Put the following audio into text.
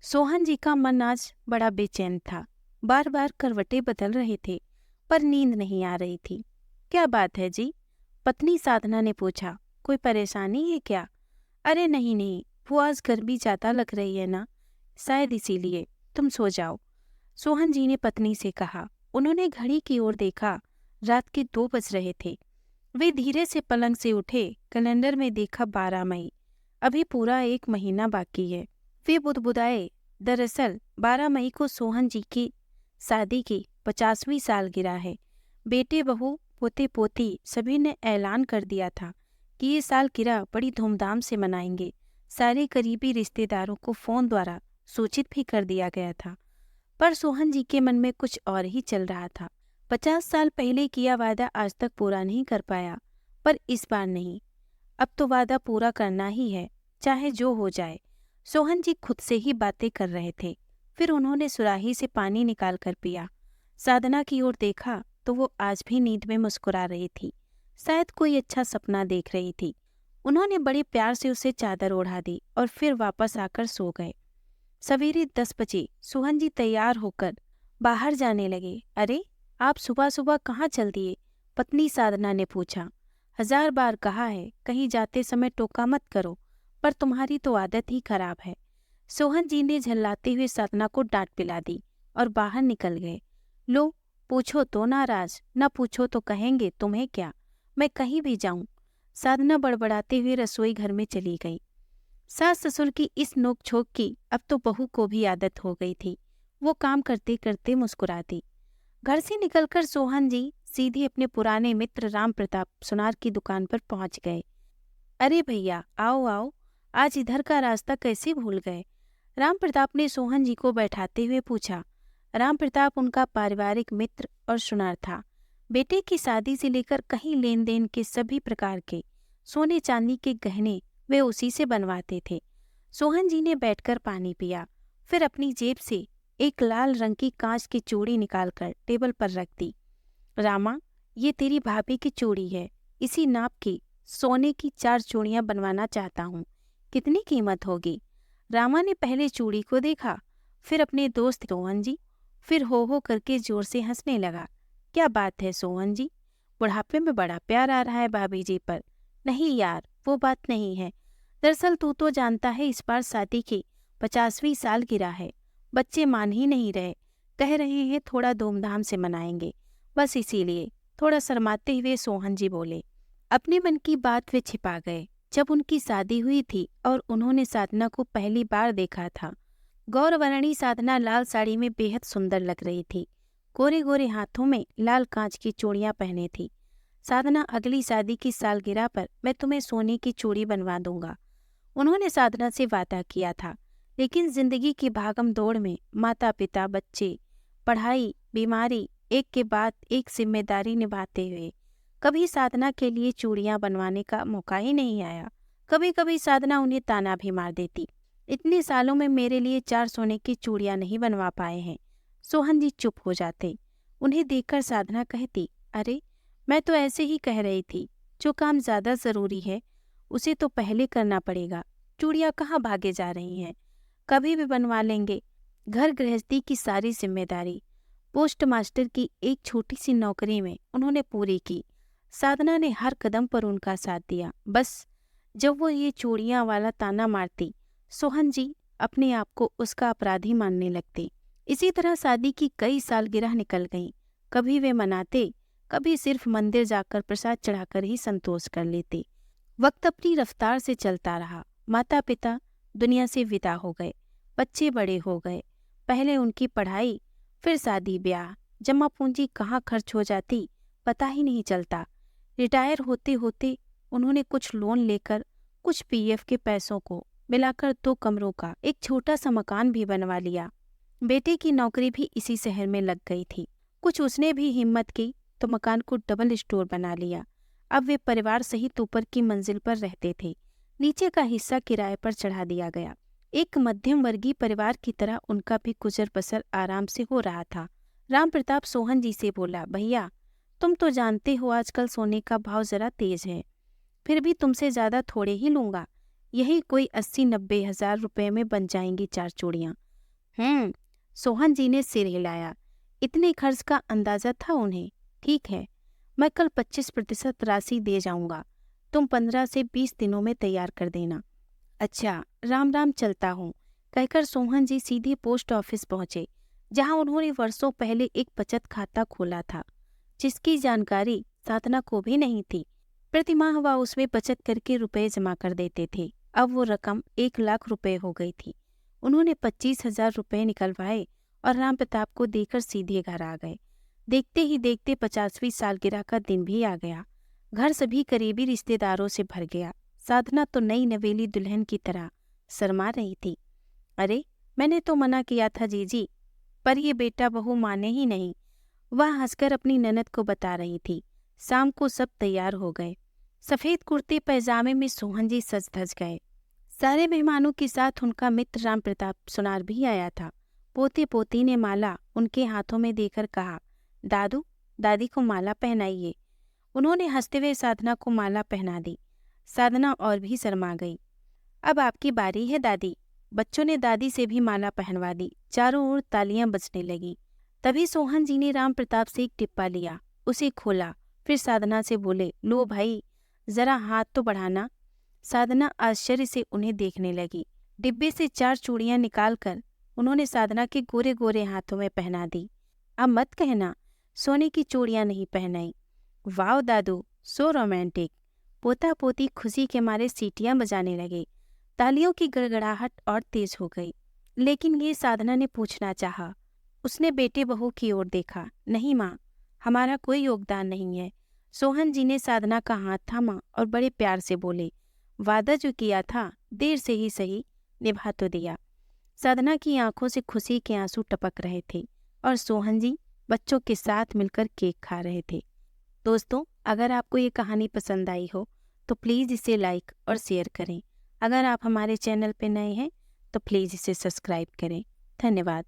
सोहन जी का मन आज बड़ा बेचैन था। बार बार करवटें बदल रहे थे, पर नींद नहीं आ रही थी। क्या बात है जी? पत्नी साधना ने पूछा। कोई परेशानी है क्या? अरे नहीं नहीं, वो आज गर्मी ज्यादा लग रही है ना, शायद इसीलिए। तुम सो जाओ, सोहन जी ने पत्नी से कहा। उन्होंने घड़ी की ओर देखा। रात के 2 बज रहे थे। वे धीरे से पलंग से उठे, कैलेंडर में देखा 12 मई। अभी पूरा 1 महीना बाकी है। वे बुदबुदाए। दरअसल 12 मई को सोहन जी की शादी की 50वीं सालगिरह है। बेटे बहू पोते पोती सभी ने ऐलान कर दिया था कि ये सालगिरह बड़ी धूमधाम से मनाएंगे। सारे करीबी रिश्तेदारों को फोन द्वारा सूचित भी कर दिया गया था। पर सोहन जी के मन में कुछ और ही चल रहा था। 50 साल पहले किया वादा आज तक पूरा नहीं कर पाया, पर इस बार नहीं। अब तो वादा पूरा करना ही है, चाहे जो हो जाए। सोहन जी खुद से ही बातें कर रहे थे। फिर उन्होंने सुराही से पानी निकाल कर पिया। साधना की ओर देखा तो वो आज भी नींद में मुस्कुरा रही थी। शायद कोई अच्छा सपना देख रही थी। उन्होंने बड़े प्यार से उसे चादर ओढ़ा दी और फिर वापस आकर सो गए। सवेरे 10 बजे सोहन जी तैयार होकर बाहर जाने लगे। अरे, आप सुबह सुबह कहाँ चल दिए? पत्नी साधना ने पूछा। 1000 बार कहा है कहीं जाते समय टोका मत करो, पर तुम्हारी तो आदत ही खराब है। सोहन जी ने झल्लाते हुए साधना को डांट पिला दी और बाहर निकल गए। लो, पूछो तो नाराज, न पूछो तो कहेंगे तुम्हें क्या, मैं कहीं भी जाऊं। साधना बड़बड़ाते हुए रसोई घर में चली गई। सास ससुर की इस नोक-झोंक की अब तो बहू को भी आदत हो गई थी। वो काम करते करते मुस्कुराती। घर से निकलकर सोहन जी सीधे अपने पुराने मित्र राम प्रताप सुनार की दुकान पर पहुंच गए। अरे भैया, आओ आओ, आज इधर का रास्ता कैसे भूल गए? राम प्रताप ने सोहन जी को बैठाते हुए पूछा। राम प्रताप उनका पारिवारिक मित्र और सुनार था। बेटे की शादी से लेकर कहीं लेन देन के सभी प्रकार के सोने चांदी के गहने वे उसी से बनवाते थे। सोहन जी ने बैठकर पानी पिया, फिर अपनी जेब से एक लाल रंग की कांच की चूड़ी निकालकर टेबल पर रख दी। रामा, ये तेरी भाभी की चूड़ी है। इसी नाप की सोने की 4 चूड़ियां बनवाना चाहता हूँ। कितनी कीमत होगी? रामा ने पहले चूड़ी को देखा, फिर अपने दोस्त सोहन जी, फिर हो करके जोर से हंसने लगा। क्या बात है सोहन जी, बुढ़ापे में बड़ा प्यार आ रहा है भाभी जी पर। नहीं यार, वो बात नहीं है। दरअसल तू तो जानता है इस बार शादी की 50वीं सालगिरह है। बच्चे मान ही नहीं रहे, कह रहे हैं थोड़ा धूमधाम से मनाएंगे। बस इसीलिए। थोड़ा शर्माते हुए सोहन जी बोले। अपने मन की बात वे छिपा गए। जब उनकी शादी हुई थी और उन्होंने साधना को पहली बार देखा था, गौरवर्णी साधना लाल साड़ी में बेहद सुंदर लग रही थी। गोरे गोरे हाथों में लाल कांच की चूड़ियां पहने थी। साधना, अगली शादी की सालगिरह पर मैं तुम्हें सोने की चूड़ी बनवा दूंगा। उन्होंने साधना से वादा किया था, लेकिन जिंदगी की भागम दौड़ में माता पिता, बच्चे, पढ़ाई, बीमारी, एक के बाद एक जिम्मेदारी निभाते हुए कभी साधना के लिए चूड़ियां बनवाने का मौका ही नहीं आया। कभी कभी साधना उन्हें ताना भी मार देती। इतने सालों में मेरे लिए 4 सोने की चूड़ियां नहीं बनवा पाए हैं। सोहन जी चुप हो जाते। उन्हें देखकर साधना कहती, अरे, मैं तो ऐसे ही कह रही थी। जो काम ज्यादा जरूरी है उसे तो पहले करना पड़ेगा। चूड़ियां कहाँ भागे जा रही हैं? कभी भी बनवा लेंगे। घर गृहस्थी की सारी जिम्मेदारी पोस्ट मास्टर की एक छोटी सी नौकरी में उन्होंने पूरी की। साधना ने हर कदम पर उनका साथ दिया। बस जब वो ये चूड़ियां वाला ताना मारती, सोहन जी अपने आप को उसका अपराधी मानने लगते। इसी तरह शादी की कई सालगिरह निकल गईं। कभी वे मनाते, कभी सिर्फ मंदिर जाकर प्रसाद चढ़ाकर ही संतोष कर लेते। वक्त अपनी रफ्तार से चलता रहा। माता पिता दुनिया से विदा हो गए। बच्चे बड़े हो गए। पहले उनकी पढ़ाई, फिर शादी ब्याह। जमा पूंजी कहाँ खर्च हो जाती पता ही नहीं चलता। रिटायर होते होते उन्होंने कुछ लोन लेकर कुछ पीएफ के पैसों को मिलाकर 2 कमरों का एक छोटा सा मकान भी बनवा लिया। बेटे की नौकरी भी इसी शहर में लग गई थी। कुछ उसने भी हिम्मत की तो मकान को डबल स्टोर बना लिया। अब वे परिवार सहित ऊपर की मंजिल पर रहते थे। नीचे का हिस्सा किराए पर चढ़ा दिया गया। एक मध्यम वर्गीय परिवार की तरह उनका भी गुजर बसर आराम से हो रहा था। राम प्रताप सोहन जी से बोला, भैया, तुम तो जानते हो आजकल सोने का भाव जरा तेज है। फिर भी तुमसे ज्यादा थोड़े ही लूंगा। यही कोई 80-90 हजार रुपए में बन जाएंगी 4 चूड़ियां। सोहन जी ने सिर हिलाया। इतने खर्च का अंदाजा था उन्हें। ठीक है, मैं कल 25% राशि दे जाऊंगा। तुम 15 से 20 दिनों में तैयार कर देना। अच्छा, राम राम, चलता हूँ, कहकर सोहन जी सीधे पोस्ट ऑफिस पहुंचे, जहां उन्होंने वर्षों पहले एक बचत खाता खोला था, जिसकी जानकारी साधना को भी नहीं थी। प्रतिमाह वह उसमें बचत करके रुपए जमा कर देते थे। अब वो रकम 1 लाख रुपए हो गई थी। उन्होंने 25,000 रुपए निकलवाए और राम प्रताप को देकर सीधे घर आ गए। देखते ही देखते 50वीं सालगिरह का दिन भी आ गया। घर सभी करीबी रिश्तेदारों से भर गया। साधना तो नई नवेली दुल्हन की तरह शर्मा रही थी। अरे, मैंने तो मना किया था जीजी, पर ये बेटा बहू माने ही नहीं। वह हंसकर अपनी ननद को बता रही थी। शाम को सब तैयार हो गए। सफेद कुर्ते पैजामे में सोहन जी सज धज गए। सारे मेहमानों के साथ उनका मित्र राम प्रताप सुनार भी आया था। पोते पोती ने माला उनके हाथों में देकर कहा, दादू, दादी को माला पहनाइए। उन्होंने हंसते हुए साधना को माला पहना दी। साधना और भी शर्मा गई। अब आपकी बारी है दादी। बच्चों ने दादी से भी माला पहनवा दी। चारों ओर तालियां बजने लगी। तभी सोहन जी ने राम प्रताप से एक डिब्बा लिया, उसे खोला, फिर साधना से बोले, लो भाई, जरा हाथ तो बढ़ाना। साधना आश्चर्य से उन्हें देखने लगी। डिब्बे से 4 चूड़ियां निकालकर उन्होंने साधना के गोरे गोरे हाथों में पहना दी। अब मत कहना सोने की चूड़ियां नहीं पहनाई। वाह दादू, सो रोमांटिक। पोता पोती खुशी के मारे सीटियां बजाने लगे। तालियों की गड़गड़ाहट और तेज हो गई। लेकिन ये साधना ने पूछना चाहा। उसने बेटे बहू की ओर देखा। नहीं माँ, हमारा कोई योगदान नहीं है। सोहन जी ने साधना का हाथ थामा और बड़े प्यार से बोले, वादा जो किया था देर से ही सही, निभा तो दिया। साधना की आंखों से खुशी के आंसू टपक रहे थे और सोहन जी बच्चों के साथ मिलकर केक खा रहे थे। दोस्तों, अगर आपको ये कहानी पसंद आई हो तो प्लीज़ इसे लाइक और शेयर करें। अगर आप हमारे चैनल पर नए हैं तो प्लीज़ इसे सब्सक्राइब करें। धन्यवाद।